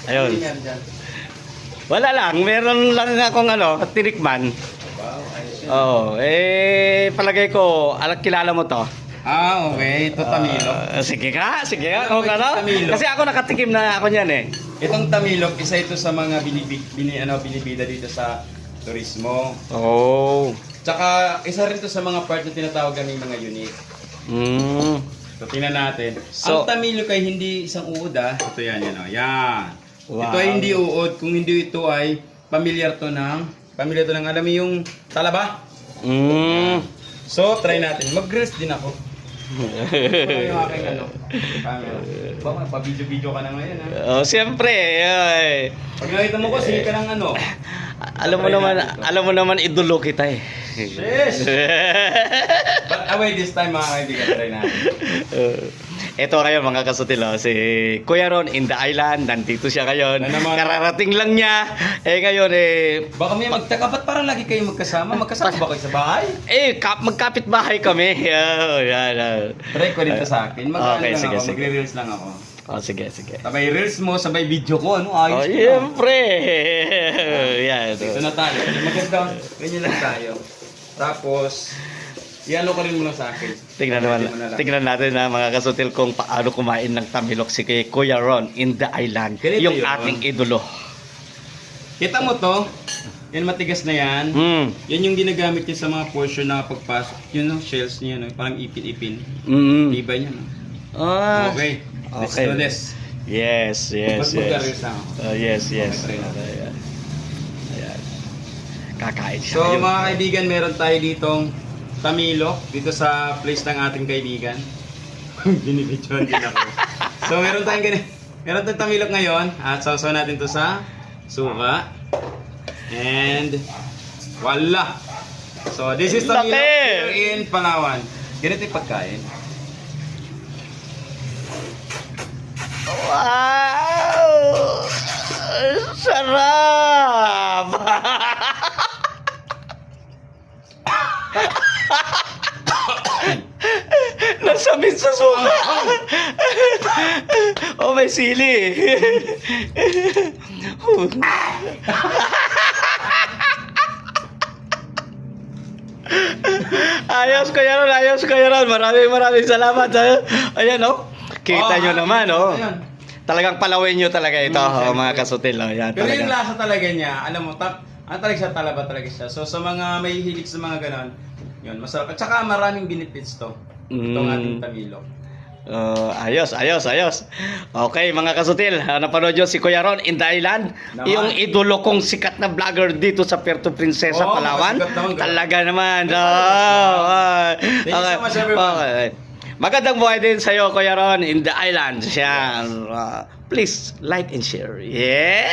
Ayun. Hindi meron dyan. Wala lang, meron lang akong tinikman. Wow, ayos yun. Oo, palagay ko, kilala mo to. Ah, okay. Ito tamilok. Sige ka. Ano Kung ba yung tamilok? Kasi ako nakatikim na ako niyan eh. Itong tamilok, isa ito sa mga binibida dito sa turismo. Oh. Tsaka, isa rin to sa mga part na tinatawag kaming mga unit. Mm. So, tingnan natin. So- Ang tamilok ay hindi isang uod ah. Ito yan, yan o. Yan. Wow. Ito ay hindi uod. Kung hindi ito ay pamilyar to ng, alam mo yung talaba? Mm. So, try natin. Mag-grills din ako. Ito yung aking camera. Baka, pa-video-video ka na ngayon ha. Oh, siyempre. Ay. Pag nakita mo ko, sige ka ng Alam mo naman idolo kita eh. Yes! But away this time mga kaibigan, try natin. Ito kayo mga kasutil, si Kuya Ron in the island, nandito siya ngayon. Na naman. Kararating lang niya. Ngayon Baka may magtaka, ba't parang lagi kayo magkasama? Magkasama ba kayo sa bahay? magkapit bahay kami. Oh, yan. Try ko dito sa akin. Okay, Lang sige, ako, sige. magre-reels lang ako. Oh, sige. Sabay reels mo, sabay video ko, ano? Ayos Oh, ko. siyempre. Yan. Ito na tayo. Maganda, ganyan lang tayo. Tapos, i-ano ko rin mo lang sa akin. Tingnan natin na mga kasutil kung paano kumain ng tamilok si Kuya Ron in the island. Ganito yung yun. ating idolo. Kita mo to? Yan matigas na yan. Yan yung ginagamit niya sa mga portion na pagpasok. Yun no, shells niya, no? Parang ipin-ipin. Tibay niya, no? Ah. Okay. Let's Okay. do this. Yes. Mas mag-reels lang ako. Yes. Okay, try natin. Ayan. Kakain siya. So Ayun. mga kaibigan, meron tayo ditong tamilok dito sa place ng ating kaibigan. Binibidyoan din ako. So meron tayong tamilok ngayon at sausaw natin to sa suka. And wala. So this is tamilok here in Palawan. Ganito yung pagkain. Wow! Sarap! Nasamit sa suka. Oh, may sili. Ayos ko yan. Maraming salamat. Ayan, oh. Kita nyo naman, oh. Ayan. Talagang palawin nyo talaga ito, mga kasutil. Oh. Yan, Pero talaga. yung lasa talaga niya, alam mo, talaga siya, talaba talaga siya. So sa mga may hilig sa mga ganon, yun, masarap. At saka maraming benefits to. Itong ating tamilok. Ayos. Okay, mga kasutil, napanood nyo si Kuya Ron in the island. Naman. Yung idolo kong sikat na vlogger dito sa Puerto Princesa, Oo, Palawan. sikat naman, Talaga naman. Thank you so much, everyone. Okay. Magandang buhay din sa'yo, Kuya Ron in the island. Please like and share. Yeah!